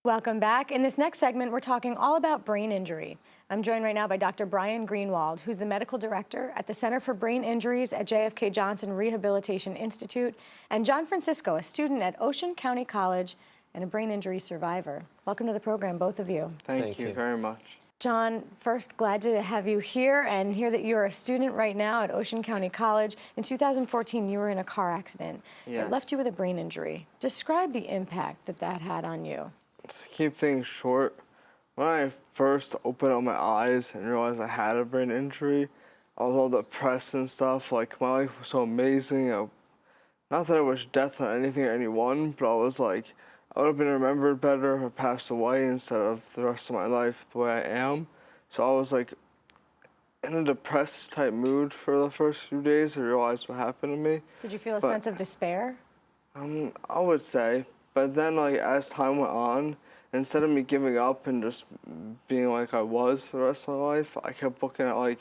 Welcome back. In this next segment, we're talking all about brain injury. I'm joined right now by Dr. Brian Greenwald, who's the medical director at the Center for Brain Injuries at JFK Johnson Rehabilitation Institute, and John Francisco, a student at Ocean County College and a brain injury survivor. Welcome to the program, both of you. Thank you very much. John, first, glad to have you here and hear that you're a student right now at Ocean County College. In 2014, you were in a car accident. Yes. It left you with a brain injury. Describe the impact that that had on you. To keep things short, when I first opened up my eyes and realized I had a brain injury, I was all depressed and stuff. Like, my life was so amazing. Not that I wish death on anything or anyone, but I was like, I would have been remembered better if I passed away instead of the rest of my life the way I am. So I was like in a depressed type mood for the first few days. I realized what happened to me. Did you feel a sense of despair? I would say. But then, like, as time went on, instead of me giving up and just being like I was for the rest of my life, I kept looking at, like,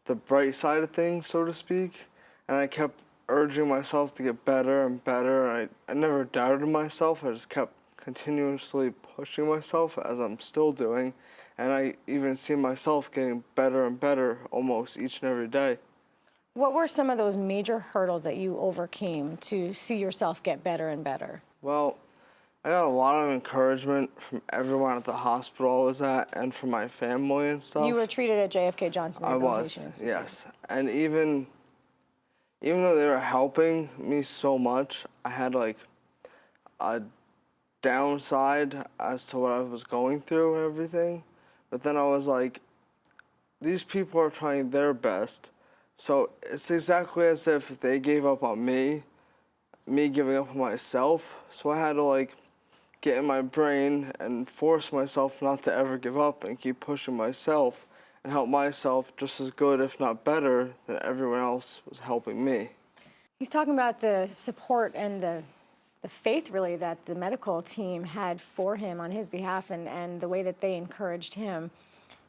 the bright side of things, so to speak. And I kept urging myself to get better and better. And I never doubted myself. I just kept continuously pushing myself, as I'm still doing. And I even see myself getting better and better almost each and every day. What were some of those major hurdles that you overcame to see yourself get better and better? Well, I got a lot of encouragement from everyone at the hospital I was at and from my family and stuff. You were treated at JFK Johnson Rehabilitation Institute. Yes. And even though they were helping me so much, I had like a downside as to what I was going through and everything. But then I was like, these people are trying their best. So it's exactly as if they gave up on me giving up on myself. So I had to like get in my brain and force myself not to ever give up and keep pushing myself and help myself just as good, if not better, than everyone else was helping me. He's talking about the support and the faith, really, that the medical team had for him on his behalf and the way that they encouraged him.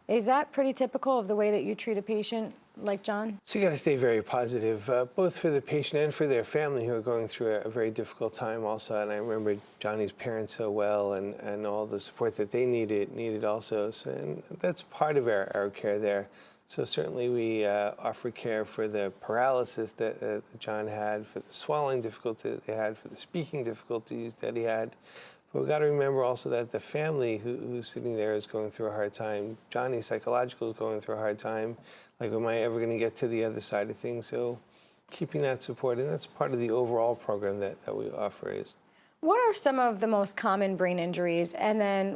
Is that pretty typical of the way that you treat a patient like John? So you got to stay very positive, both for the patient and for their family who are going through a very difficult time also. And I remember Johnny's parents so well and all the support that they needed also. So, and that's part of our care there. So certainly we offer care for the paralysis that John had, for the swallowing difficulty that they had, for the speaking difficulties that he had. But we've got to remember also that the family who's sitting there is going through a hard time. Johnny, psychological, is going through a hard time. Like, am I ever going to get to the other side of things? So keeping that support, and that's part of the overall program that we offer is. What are some of the most common brain injuries, and then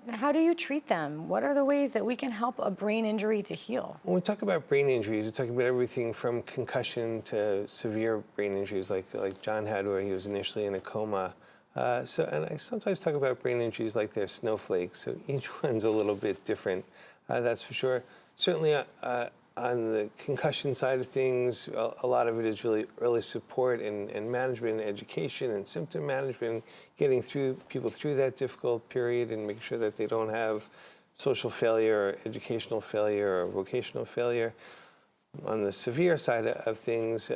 how do you treat them? What are the ways that we can help a brain injury to heal? When we talk about brain injuries, we're talking about everything from concussion to severe brain injuries like John had, where he was initially in a coma. And I sometimes talk about brain injuries like they're snowflakes, so each one's a little bit different, that's for sure. Certainly on the concussion side of things, a lot of it is really early support and management and education and symptom management, getting people through that difficult period and making sure that they don't have social failure or educational failure or vocational failure. On the severe side of things,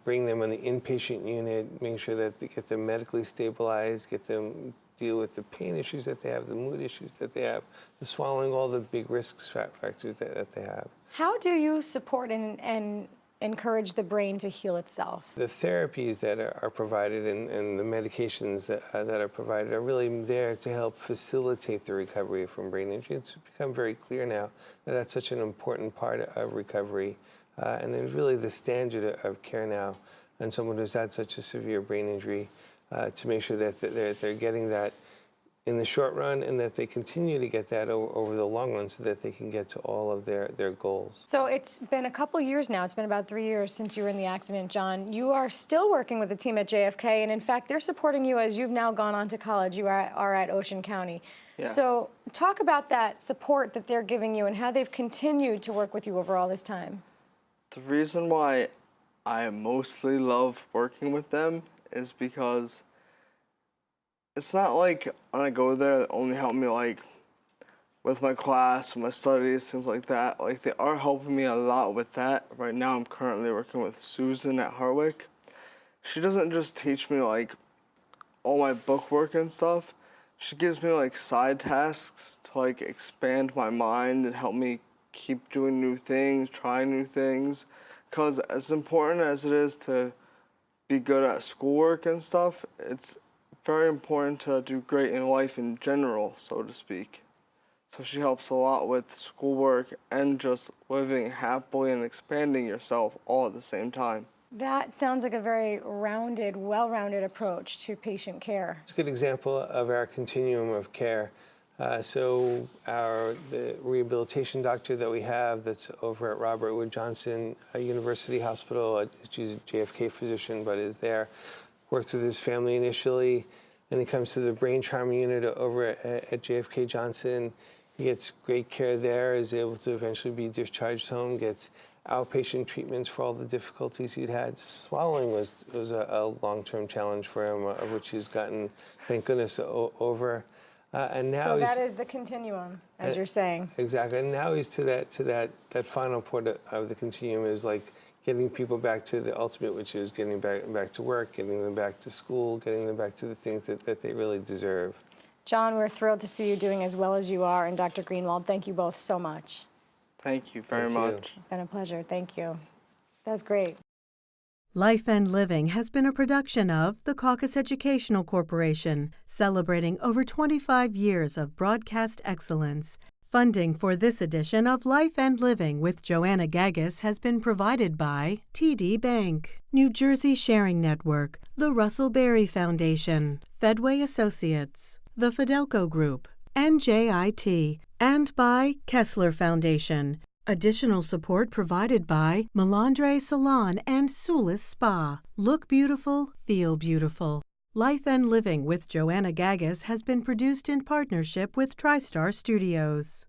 bring them on the inpatient unit, making sure that they get them medically stabilized, get them deal with the pain issues that they have, the mood issues that they have, the swallowing, all the big risk factors that they have. How do you support and encourage the brain to heal itself? The therapies that are provided and the medications that are provided are really there to help facilitate the recovery from brain injury. It's become very clear now that that's such an important part of recovery. And it's really the standard of care now on someone who's had such a severe brain injury to make sure that they're getting that in the short run and that they continue to get that over the long run so that they can get to all of their goals. So it's been a couple years now. It's been about 3 years since you were in the accident, John. You are still working with the team at JFK, and in fact, they're supporting you as you've now gone on to college. You are at Ocean County. Yes. So talk about that support that they're giving you and how they've continued to work with you over all this time. The reason why I mostly love working with them is because it's not like when I go there, they only help me like with my class, my studies, things like that. Like, they are helping me a lot with that. Right now, I'm currently working with Susan at Harwick. She doesn't just teach me like all my book work and stuff, she gives me like side tasks to like expand my mind and help me keep doing new things, trying new things. Because as important as it is to be good at schoolwork and stuff, it's very important to do great in life in general, so to speak. So she helps a lot with schoolwork and just living happily and expanding yourself all at the same time. That sounds like a very rounded, well-rounded approach to patient care. It's a good example of our continuum of care. The rehabilitation doctor that we have that's over at Robert Wood Johnson University Hospital, she's a JFK physician, but is there, worked with his family initially, then he comes to the brain trauma unit over at JFK Johnson. He gets great care there, is able to eventually be discharged home, gets outpatient treatments for all the difficulties he'd had. Swallowing was a long-term challenge for him, of which he's gotten, thank goodness, over. And now So that is the continuum, as you're saying. Exactly, and now he's to that final point of the continuum is like getting people back to the ultimate, which is getting back to work, getting them back to school, getting them back to the things that they really deserve. John, we're thrilled to see you doing as well as you are, and Dr. Greenwald, thank you both so much. Thank you very Thank you. much. It's been a pleasure. Thank you. That was great. Life and Living has been a production of the Caucus Educational Corporation, celebrating over 25 years of broadcast excellence. Funding for this edition of Life and Living with Joanna Gagis has been provided by TD Bank, New Jersey Sharing Network, the Russell Berry Foundation, Fedway Associates, the Fidelco Group, NJIT, and by Kessler Foundation. Additional support provided by Melandre Salon and Sulis Spa. Look beautiful, feel beautiful. Life and Living with Joanna Gagis has been produced in partnership with TriStar Studios.